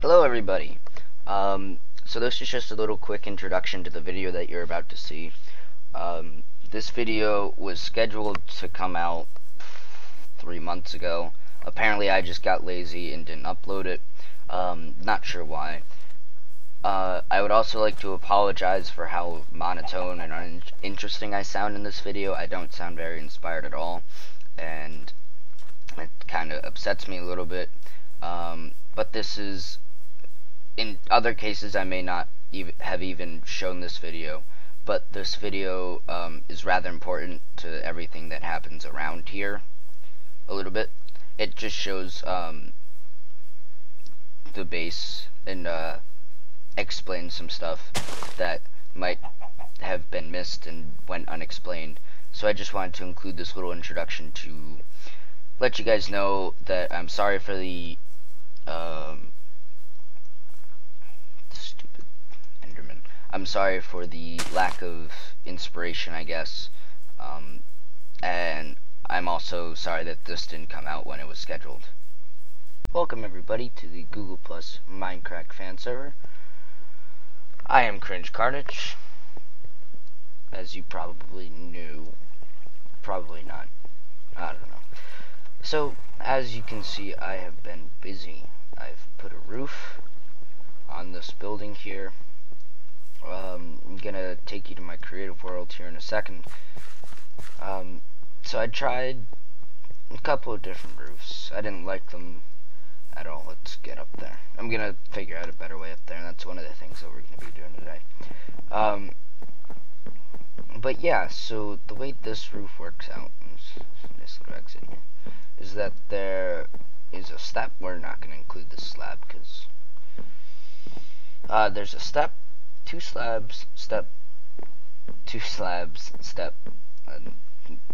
Hello everybody. So this is just a little quick introduction to the video that you're about to see. This video was scheduled to come out 3 months ago. Apparently I just got lazy and didn't upload it. Not sure why. I would also like to apologize for how monotone and uninteresting I sound in this video. I don't sound very inspired at all, and it kind of upsets me a little bit. But this is, in other cases I may not have even shown this video, but this video is rather important to everything that happens around here a little bit. It just shows the base and explains some stuff that might have been missed and went unexplained. So I just wanted to include this little introduction to let you guys know that I'm sorry for the stupid Enderman. I'm sorry for the lack of inspiration, I guess, and I'm also sorry that this didn't come out when it was scheduled. Welcome everybody to the Google Plus Mindcrack fan server. I am Cringe Carnage, as you probably knew. Probably not. I don't know. So, as you can see, I have been busy. I've put a roof on this building here. I'm gonna take you to my creative world here in a second. So I tried a couple of different roofs. I didn't like them at all. Let's get up there. I'm gonna figure out a better way up there, and that's one of the things that we're gonna be doing today. But yeah, so the way this roof works out, this little exit here, is that there is a step. We're not going to include this slab because there's a step, two slabs, step, two slabs, step, and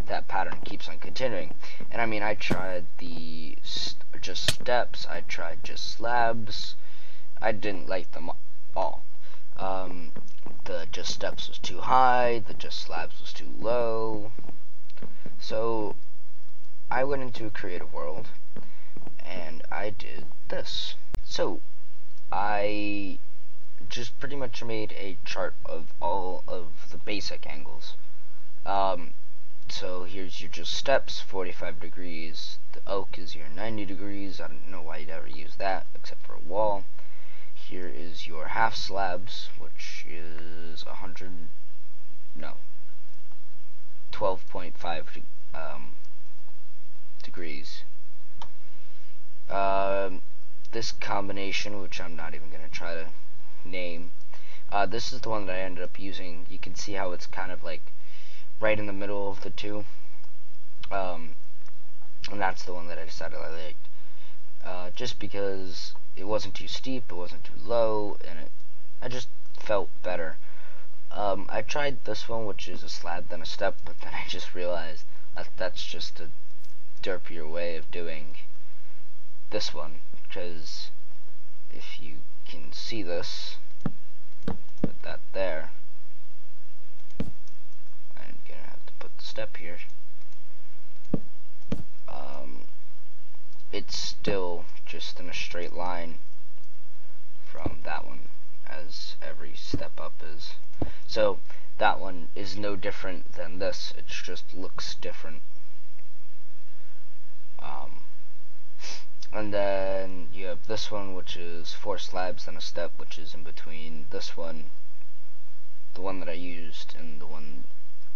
that pattern keeps on continuing. And I mean, I tried the just steps, I tried just slabs. I didn't like them all. The just steps was too high, the just slabs was too low. So I went into a creative world and I did this. So I just pretty much made a chart of all of the basic angles. So here's your just steps, 45 degrees. The oak is your 90 degrees. I don't know why you'd ever use that except for a wall. Here is your half slabs, which is 12.5 degrees. This combination, which I'm not even going to try to name, this is the one that I ended up using. You can see how it's kind of like right in the middle of the two, and that's the one that I decided I liked, just because it wasn't too steep, it wasn't too low, and I just felt better. I tried this one, which is a slab then a step, but then I just realized that that's just a derpier way of doing this one, because if you can see this, put that there, I'm gonna have to put the step here. It's still just in a straight line from that one, as every step up is. So that one is no different than this, it just looks different. And then you have this one, which is 4 slabs and a step, which is in between this one, the one that I used, and the one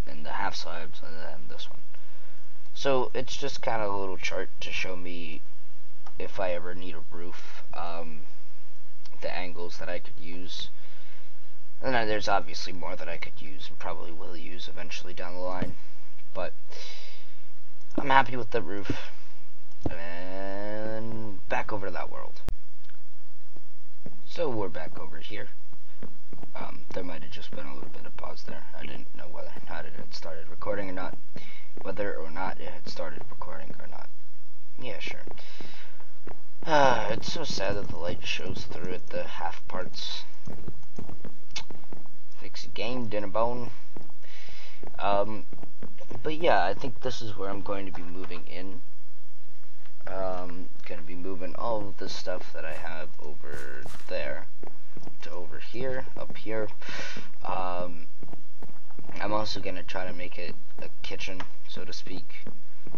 in the half slabs, and then this one. So it's just kind of a little chart to show me if I ever need a roof, the angles that I could use. And then there's obviously more that I could use and probably will use eventually down the line. But I'm happy with the roof. And back over to that world. So we're back over here. There might have just been a little bit of pause there. I didn't know whether or not it had started recording or not. Whether or not it had started recording or not. Yeah, sure. It's so sad that the light shows through at the half parts. Fix a game, dinner bone. But yeah, I think this is where I'm going to be moving in. Going to be moving all of the stuff that I have over there to over here, up here. I'm also going to try to make it a kitchen, so to speak.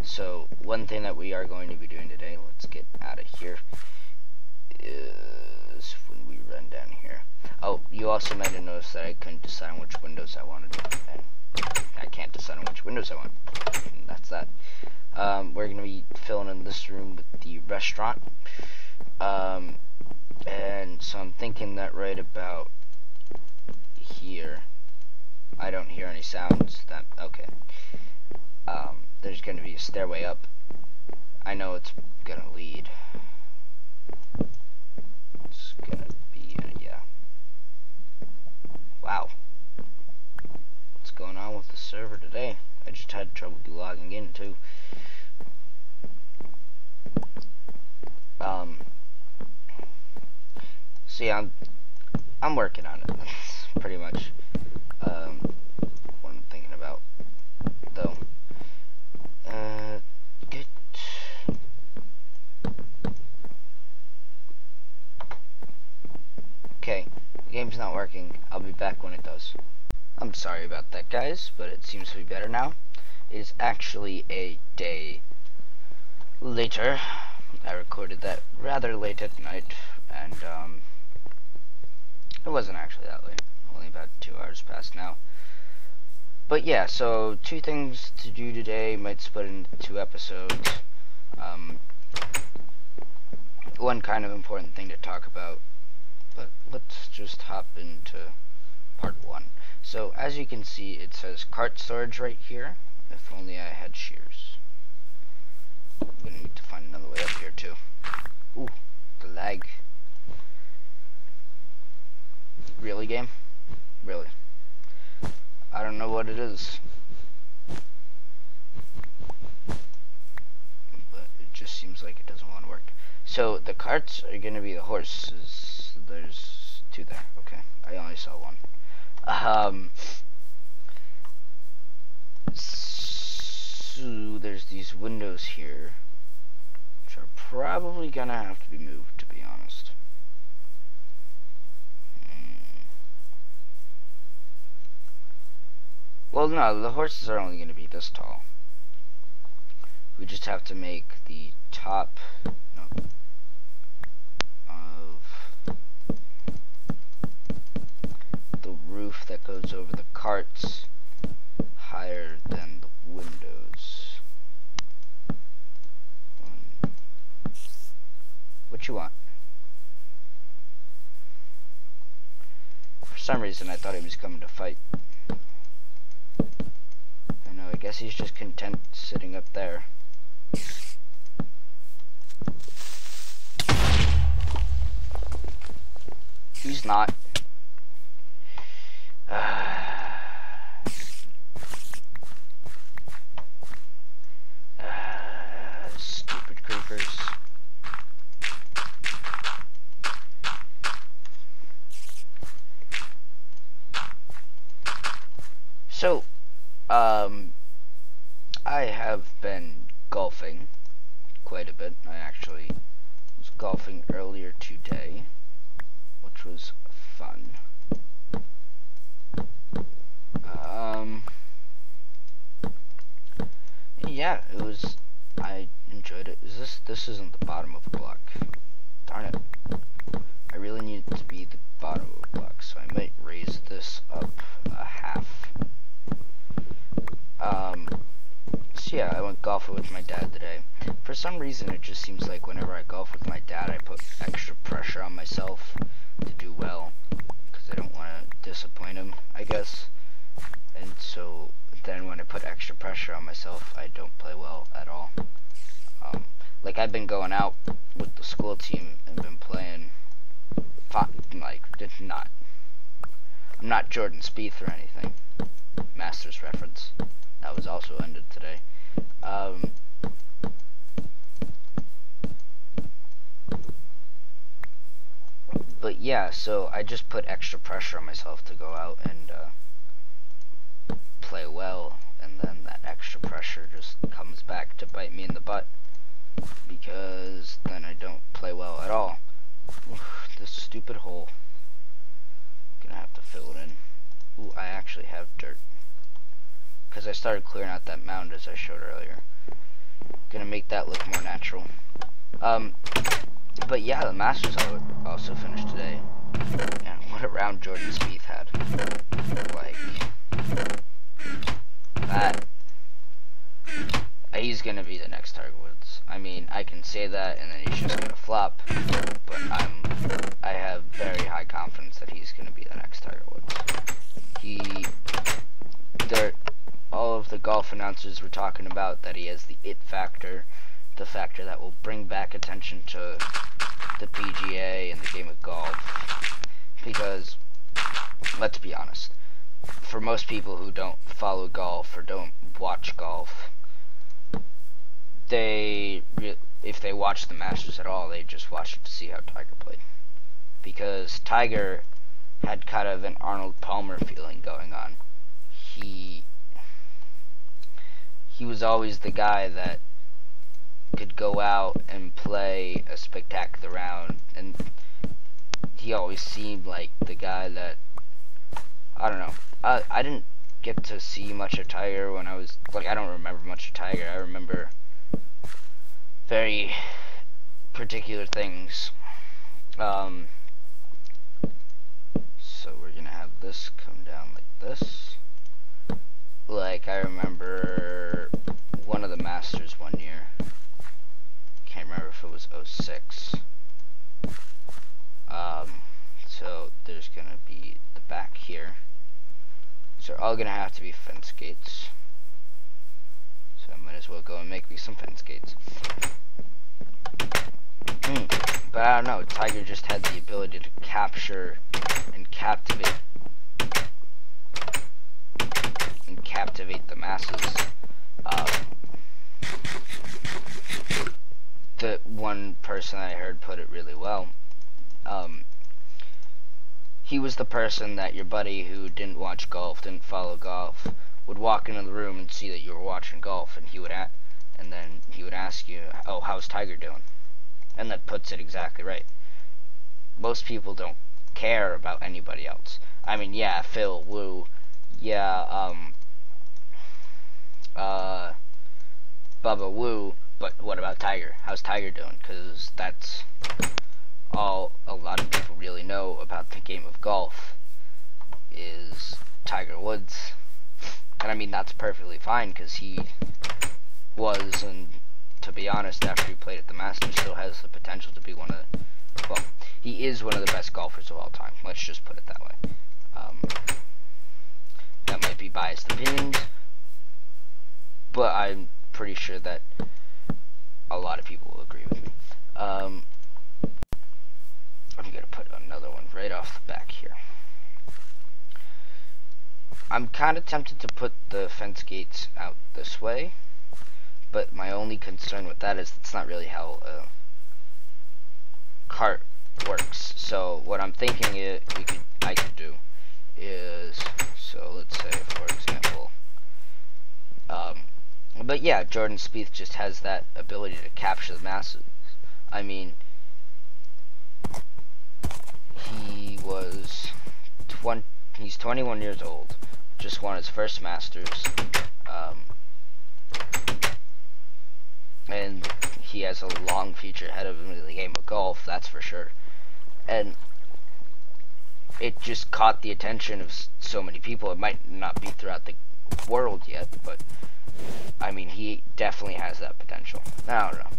So one thing that we are going to be doing today, let's get out of here, is when we run down here. Oh, you also might have noticed that I couldn't decide on which windows I wanted, and I can't decide on which windows I want. And that's that. We're going to be filling in this room with the restaurant. And so I'm thinking that right about here, I don't hear any sounds. Okay. There's going to be a stairway up. I know it's going to lead. It's going to be, yeah. Wow. What's going on with the server today? I just had trouble logging in too. So yeah, I'm working on it. That's pretty much what I'm thinking about, though. Good. Okay, the game's not working. I'll be back when it does. I'm sorry about that, guys, but it seems to be better now. It is actually a day later. I recorded that rather late at night, and it wasn't actually that late. Only about 2 hours past now. But yeah, so 2 things to do today. Might split into 2 episodes. One kind of important thing to talk about, but let's just hop into part 1. So as you can see, it says cart storage right here. If only I had shears. I'm gonna need to find another way up here too. Ooh, the lag. Really, game? Really? I don't know what it is, but it just seems like it doesn't want to work. So the carts are gonna be the horses. There's 2 there. Okay, I only saw 1. So there's these windows here, which are probably gonna have to be moved, to be honest. Well, no, the horses are only going to be this tall. We just have to make the top of the roof that goes over the carts higher than the windows. What you want? For some reason I thought he was coming to fight. I guess he's just content sitting up there. He's not. Stupid creepers. So, I have been golfing quite a bit. I actually was golfing earlier today, which was fun. Yeah, it was. I enjoyed it. This isn't the bottom of the block. Darn it. I really need it to be the bottom of the block, so I might raise this up a half. So yeah, I went golfing with my dad today. For some reason, it just seems like whenever I golf with my dad, I put extra pressure on myself to do well, because I don't want to disappoint him, I guess. And so then when I put extra pressure on myself, I don't play well at all. Like, I've been going out with the school team and been playing fine, like, I'm not Jordan Spieth or anything. Masters reference. That was also ended today. But yeah, so I just put extra pressure on myself to go out and play well, and then that extra pressure just comes back to bite me in the butt, because then I don't play well at all. This stupid hole. Gonna have to fill it in. Ooh, I actually have dirt. Because I started clearing out that mound as I showed earlier. Gonna make that look more natural. But yeah, the Masters also finished today. And what a round Jordan Spieth had. Like, that. He's gonna be the next Tiger Woods. I mean, I can say that and then he's just gonna flop. But I have very high confidence that he's gonna be the next Tiger Woods. All of the golf announcers were talking about that he has the it factor, the factor that will bring back attention to the PGA and the game of golf. Because, let's be honest, for most people who don't follow golf or don't watch golf, if they watch the Masters at all, they just watch it to see how Tiger played. Because Tiger had kind of an Arnold Palmer feeling going on. He was always the guy that could go out and play a spectacular round, and he always seemed like the guy that, I don't know, I didn't get to see much of Tiger when I was, like, I don't remember much of Tiger. I remember very particular things. So we're gonna have this come down like this. Like, I remember one of the Masters one year. Can't remember if it was 06. So there's gonna be the back here. So they're all gonna have to be fence gates. So I might as well go and make me some fence gates. But I don't know, Tiger just had the ability to capture and captivate the masses. The one person I heard put it really well. He was the person that your buddy who didn't watch golf, didn't follow golf, would walk into the room and see that you were watching golf, and then he would ask you, "Oh, how's Tiger doing?" And that puts it exactly right. Most people don't care about anybody else. I mean, yeah, Phil, Woo, yeah, Bubba Woo, but what about Tiger? How's Tiger doing? Because that's all a lot of people really know about the game of golf is Tiger Woods. And I mean, that's perfectly fine, because he was, and to be honest, after he played at the Masters, still has the potential to be well, he is one of the best golfers of all time. Let's just put it that way. That might be biased opinions, but I'm pretty sure that a lot of people will agree with me. I'm going to put another one right off the back here. I'm kind of tempted to put the fence gates out this way, but my only concern with that is it's not really how a cart works. So what I'm thinking I could do is, so let's say, for example, but yeah, Jordan Spieth just has that ability to capture the masses. I mean, he's 21 years old, just won his first Masters, and he has a long future ahead of him in the game of golf, that's for sure. And it just caught the attention of so many people. It might not be throughout the world yet, but I mean, he definitely has that potential. I don't know.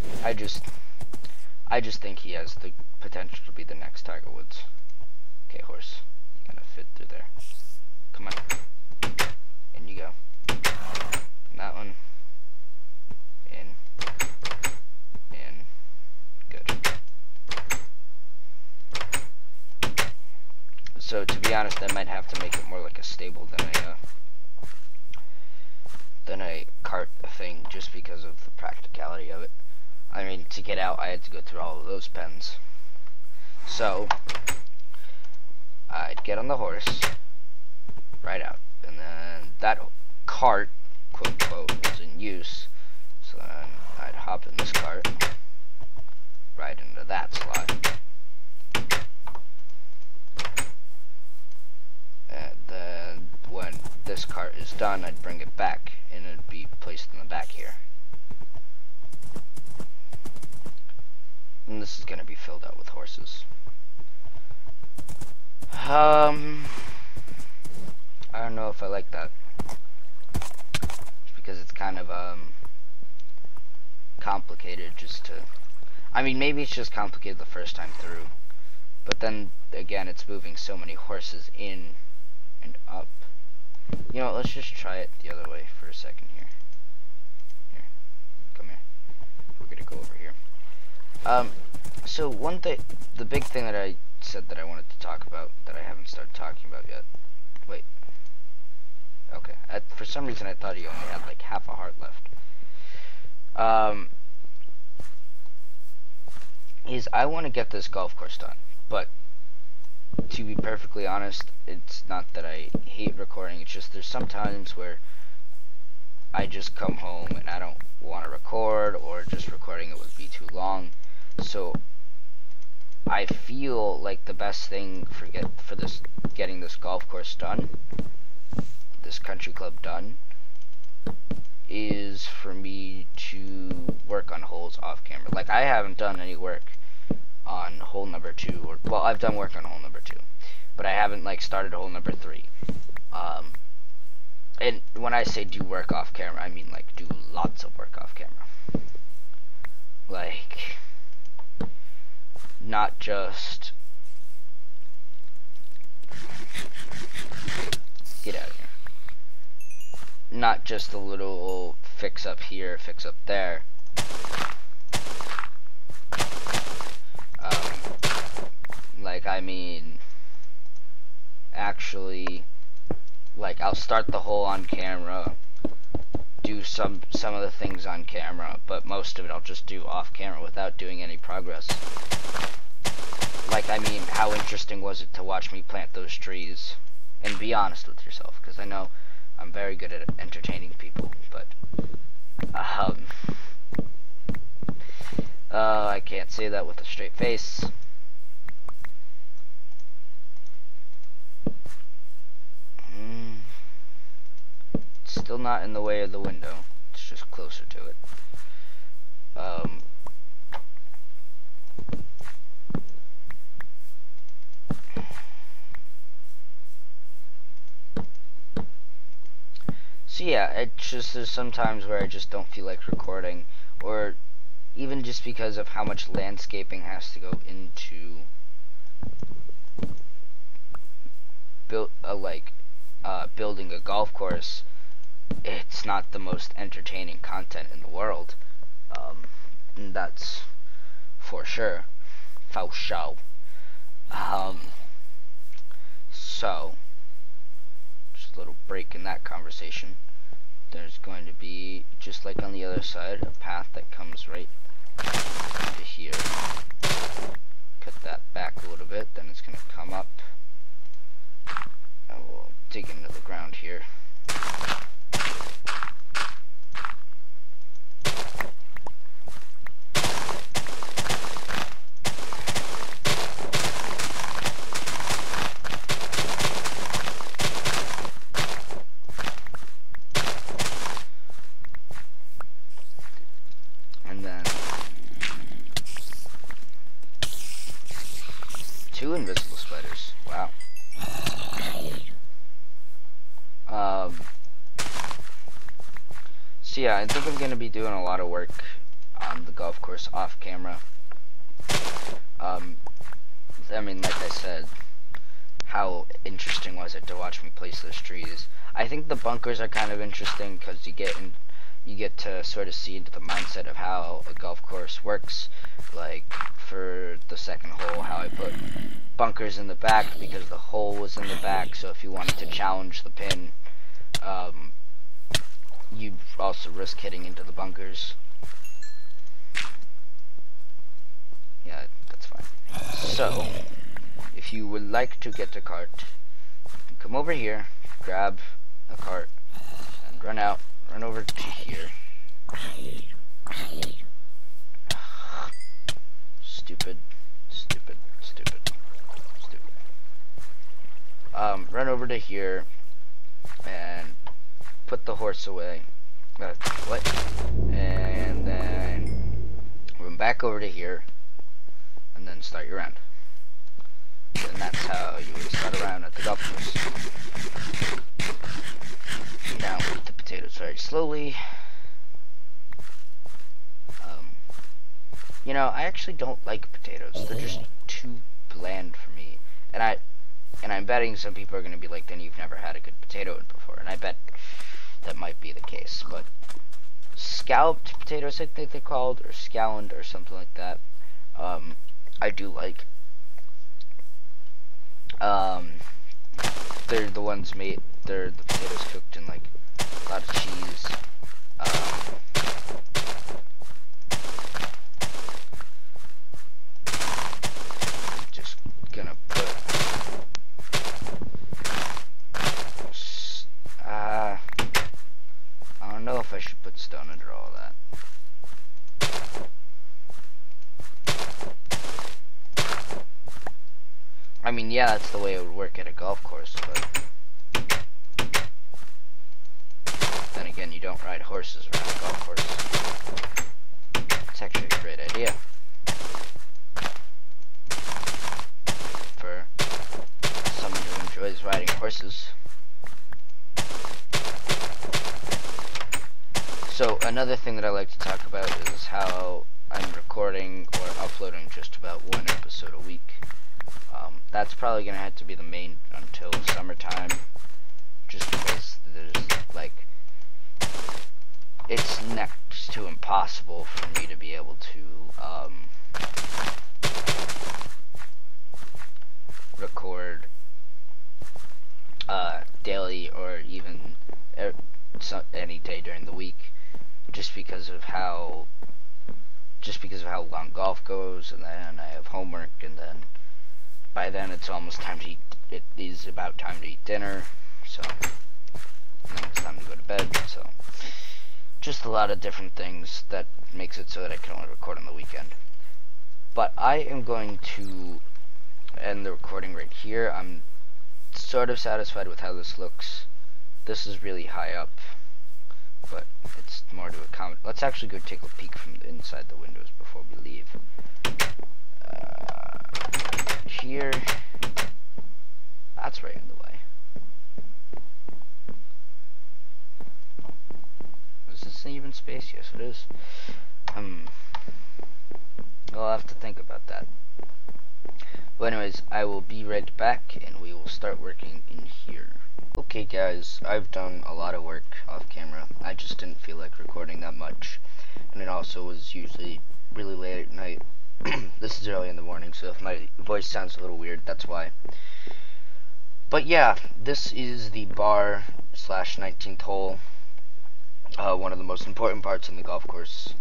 I just think he has the potential to be the next Tiger Woods. Okay, horse, you gotta fit through there. Come on. In you go. And that one. In. Good. So to be honest, I might have to make it more like a stable than a cart thing, just because of the practicality of it. I mean, to get out, I had to go through all of those pens. So I'd get on the horse, ride out, and then that cart, quote unquote, was in use. So then I'd hop in this cart, ride into that slot, this cart is done, I'd bring it back, and it'd be placed in the back here. And this is going to be filled out with horses. I don't know if I like that. Just because it's kind of, complicated just to... I mean, maybe it's just complicated the first time through. But then, again, it's moving so many horses in and up. You know, let's just try it the other way for a second here. Here. Come here. We're gonna go over here. So one thing, the big thing that I said that I wanted to talk about, that I haven't started talking about yet. Wait. Okay. For some reason I thought he only had like half a heart left. Is I want to get this golf course done, but to be perfectly honest, it's not that I hate recording, it's just there's some times where I just come home and I don't want to record, or just recording it would be too long. So I feel like the best thing for getting this golf course done, this country club done, is for me to work on holes off camera. Like, I haven't done any work on hole number 2, or, well, I've done work on hole number 2, but I haven't, like, started hole number 3. And when I say do work off camera, I mean, like, do lots of work off camera. Like, not just... Get out of here. Not just a little fix up here, fix up there. Like, I mean, actually, like, I'll start the hole on camera, do some of the things on camera, but most of it I'll just do off camera without doing any progress. Like, I mean, how interesting was it to watch me plant those trees? And be honest with yourself, because I know I'm very good at entertaining people, but, I can't say that with a straight face. It's still not in the way of the window, it's just closer to it. So yeah, it's just, there's some times where I just don't feel like recording, or even just because of how much landscaping has to go into building a golf course. It's not the most entertaining content in the world, and that's for sure. For sure. So, just a little break in that conversation. There's going to be, just like on the other side, a path that comes right into here. Cut that back a little bit, then it's going to come up, and we'll dig into the ground here. And then 2 invisible spiders. Wow. So yeah, I think I'm going to be doing a lot of work on the golf course off camera. I mean, like I said, how interesting was it to watch me place those trees? I think the bunkers are kind of interesting because you get to sort of see into the mindset of how a golf course works. Like, for the second hole, how I put bunkers in the back because the hole was in the back, so if you wanted to challenge the pin, you'd also risk hitting into the bunkers. Yeah, that's fine. So, if you would like to get a cart, you can come over here, grab a cart, and run over to here. Stupid. Run over to here and put the horse away. What? And then run back over to here, and then start your round. And that's how you would start a round at the golf course. Now eat the potatoes very slowly. You know, I actually don't like potatoes. They're just too bland for me. And I'm betting some people are going to be like, then you've never had a good potato before. And I bet that might be the case. But scalloped potatoes, I think they're called, or scalloned, or something like that, I do like. They're the ones made, they're the potatoes cooked in like a lot of cheese. Just gonna put I don't know if I should put stone under all that. I mean, yeah, that's the way it would work at a golf course, but then again, you don't ride horses around a golf course. It's actually a great idea for someone who enjoys riding horses. So another thing that I like to talk about is how I'm recording or uploading just about one episode a week. That's probably going to have to be the main until summertime, just because there's, like, it's next to impossible for me to be able to record daily or even any day during the week, just because of how long golf goes, and then I have homework, and then by then it's almost time to eat. It is about time to eat dinner, so and then it's time to go to bed. So just a lot of different things that makes it so that I can only record on the weekend. But I am going to end the recording right here. I'm sort of satisfied with how this looks. This is really high up, but it's more to accommodate. Let's actually go take a peek from the inside the windows before we leave. Here, that's right in the way. Is this an even space? Yes, it is. I'll have to think about that. But anyways, I will be right back, and we will start working in here. Okay guys, I've done a lot of work off camera. I just didn't feel like recording that much, and it also was usually really late at night. This is early in the morning, so if my voice sounds a little weird, that's why. But yeah, this is the bar / 19th hole. One of the most important parts in the golf course.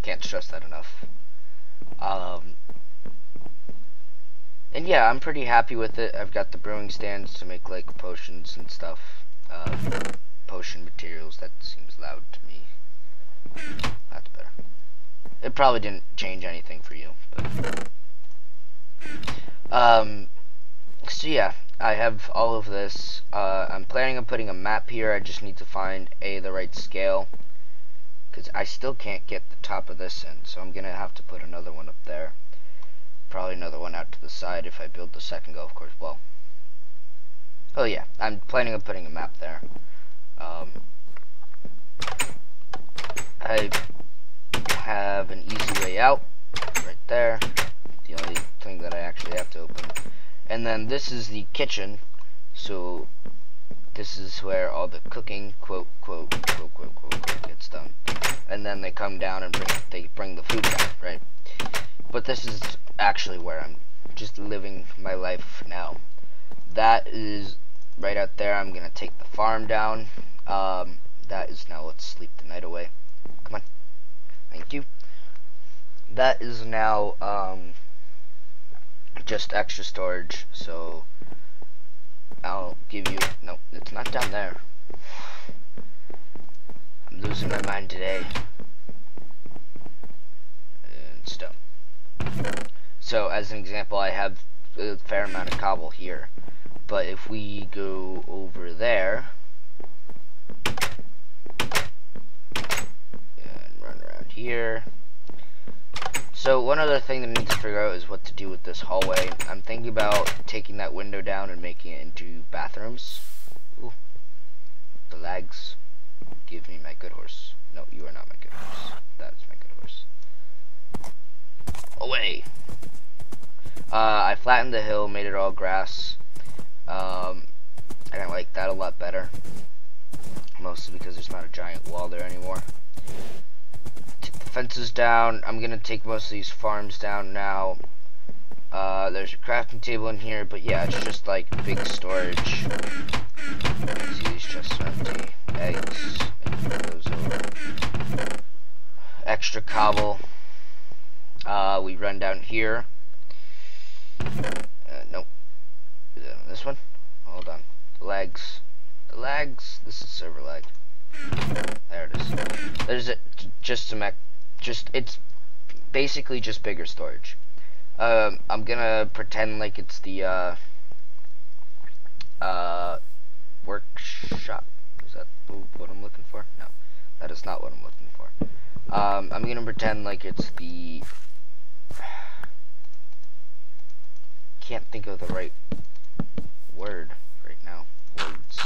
Can't stress that enough. And yeah, I'm pretty happy with it. I've got the brewing stands to make like potions and stuff. Potion materials, that seems loud to me. That's better. It probably didn't change anything for you, but so yeah, I have all of this. I'm planning on putting a map here. I just need to find the right scale, because I still can't get the top of this in, so I'm gonna have to put another one up there. Probably another one out to the side if I build the second golf course. Well, oh yeah, I'm planning on putting a map there. I have an easy way out right there. The only thing that I actually have to open. And then this is the kitchen. So this is where all the cooking, quote, gets done. And then they come down and bring the food down, right? But this is actually where I'm just living my life now. That is right out there. I'm gonna take the farm down. That is now, let's sleep the night away. Come on. Thank you. That is now just extra storage, so I'll give you, no, it's not down there. I'm losing my mind today. And stone. So as an example, I have a fair amount of cobble here, but if we go over there, here. So one other thing that I need to figure out is what to do with this hallway. I'm thinking about taking that window down and making it into bathrooms. Ooh, the lags. Give me my good horse. No, you are not my good horse. That's my good horse. Away. I flattened the hill, made it all grass. And I like that a lot better. Mostly because there's not a giant wall there anymore. Take the fences down. I'm gonna take most of these farms down now. There's a crafting table in here, but yeah, it's just like big storage. See, these chests are empty. Eggs. Move those over. Extra cobble. We run down here. Nope. Do that on this one. Hold on. The lags. The lags. This is server lag. There it is. There's it's basically just bigger storage. I'm gonna pretend like it's the workshop. Is that what I'm looking for? No, that is not what I'm looking for. I'm gonna pretend like it's the. Can't think of the right word right now. Words.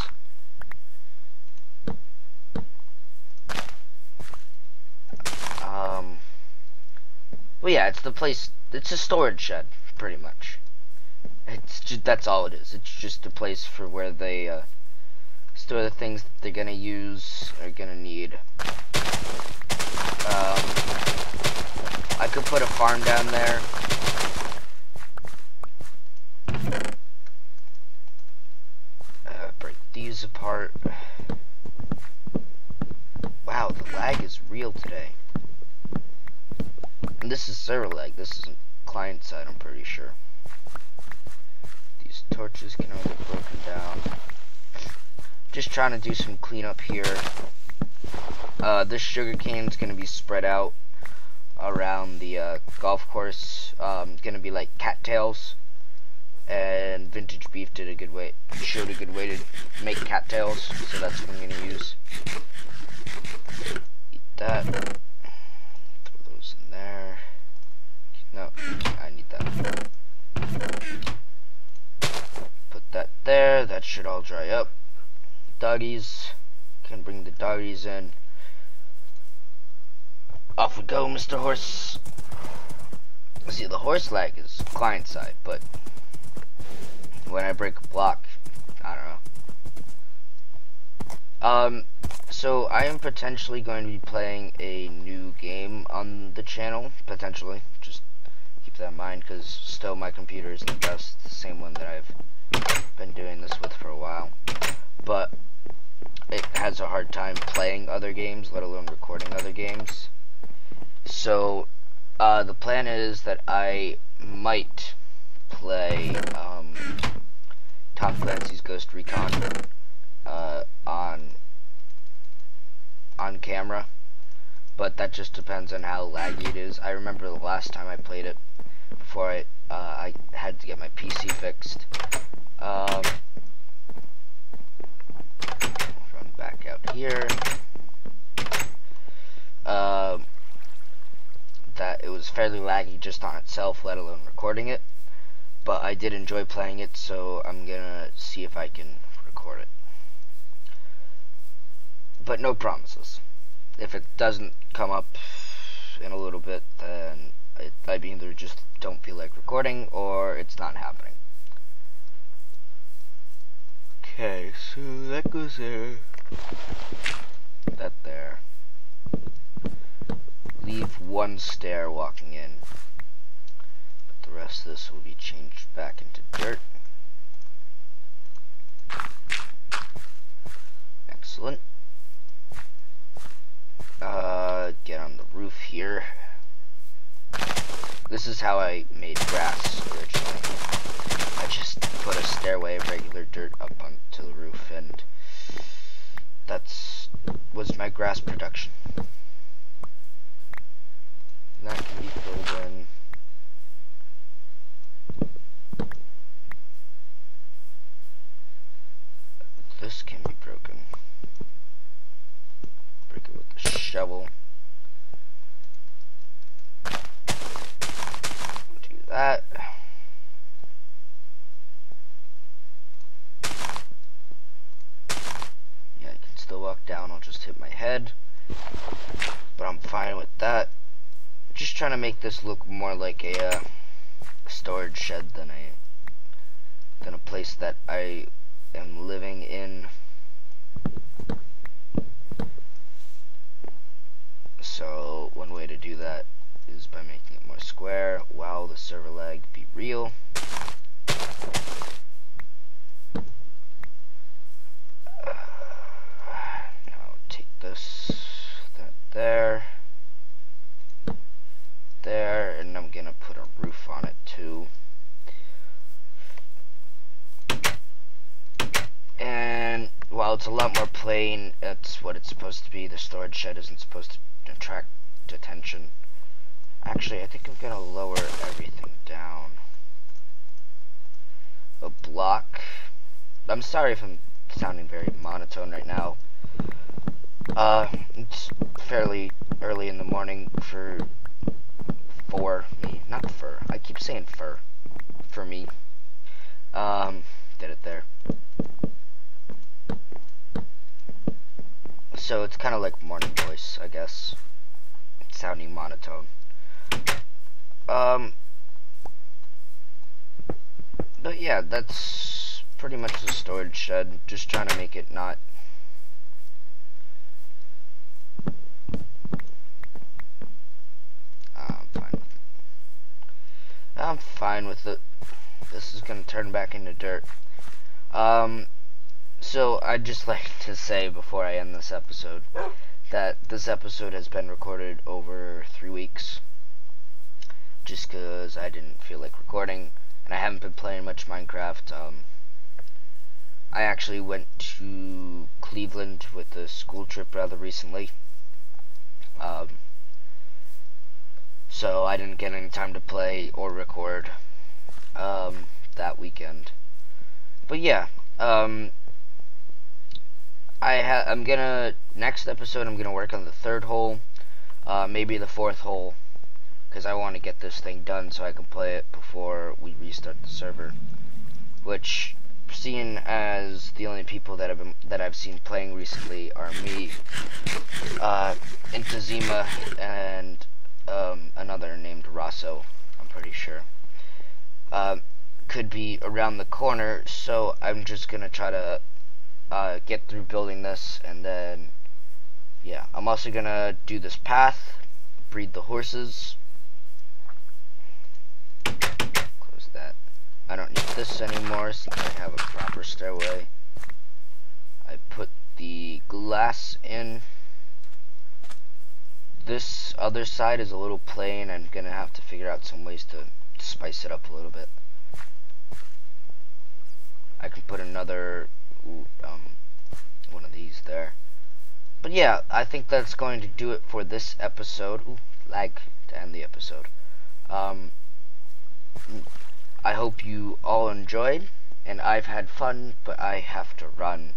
Well, yeah, it's the place. It's a storage shed, pretty much. It's just, that's all it is. It's just a place for where they store the things that they're gonna use or gonna need. I could put a farm down there. Break these apart. Wow, the lag is real today. And this is server lag. This isn't client side, I'm pretty sure. These torches can only be broken down. Just trying to do some cleanup here. This sugarcane is going to be spread out around the golf course. Going to be like cattails. And vintage beef showed a good way to make cattails, so that's what I'm going to use. Eat that. Throw those in there. No, I need that. Put that there. That should all dry up. Doggies. Can bring the doggies in. Off we go, Mr. Horse. See, the horse lag is client side, but when I break a block, I don't know. So I am potentially going to be playing a new game on the channel, potentially. Just keep that in mind, because still my computer isn't the best. It's the same one that I've been doing this with for a while. But it has a hard time playing other games, let alone recording other games. So the plan is that I might play Tom Clancy's Ghost Recon on camera, but that just depends on how laggy it is. I remember the last time I played it before I had to get my PC fixed. Run back out here. That it was fairly laggy just on itself, let alone recording it. But I did enjoy playing it, so I'm gonna see if I can record it. But no promises. If it doesn't come up in a little bit, then I either just don't feel like recording, or it's not happening. Okay, so that goes there. That there. Leave one stair walking in. But the rest of this will be changed back into dirt. Excellent. Get on the roof here. This is how I made grass originally. I just put a stairway of regular dirt up onto the roof, and was my grass production. That can be filled in. This can be broken. Break it with the shovel. that. Yeah, I can still walk down. I'll just hit my head. But I'm fine with that. Just trying to make this look more like a storage shed than a place that I am living in. So one way to do that is by making it more square while the server lag be real. Now take this, that there, and I'm gonna put a roof on it too. And while it's a lot more plain, that's what it's supposed to be. The storage shed isn't supposed to attract attention. Actually, I think I'm gonna lower everything down a block. I'm sorry if I'm sounding very monotone right now. It's fairly early in the morning for me, not fur. I keep saying fur. For me. Did it there. So it's kind of like morning voice, I guess. It's sounding monotone. But yeah, that's pretty much the storage shed. Just trying to make it not... I'm fine with it. This is gonna turn back into dirt. So I'd just like to say before I end this episode that this episode has been recorded over 3 weeks. Just because I didn't feel like recording, and I haven't been playing much Minecraft. I actually went to Cleveland with a school trip rather recently. So I didn't get any time to play or record that weekend. But yeah, I'm gonna, next episode I'm gonna work on the 3rd hole, maybe the 4th hole, because I want to get this thing done so I can play it before we restart the server. Which, seeing as the only people that I've seen playing recently are me, Intezima, and another named Rosso, I'm pretty sure, could be around the corner. So I'm just gonna try to get through building this, and then yeah, I'm also gonna do this path, breed the horses. Close that. I don't need this anymore since I have a proper stairway. I put the glass in. This other side is a little plain. I'm gonna have to figure out some ways to spice it up a little bit. I can put another one of these there. But yeah, I think that's going to do it for this episode. Ooh, lag to end the episode. I hope you all enjoyed, and I've had fun, but I have to run.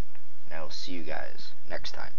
And I will see you guys next time.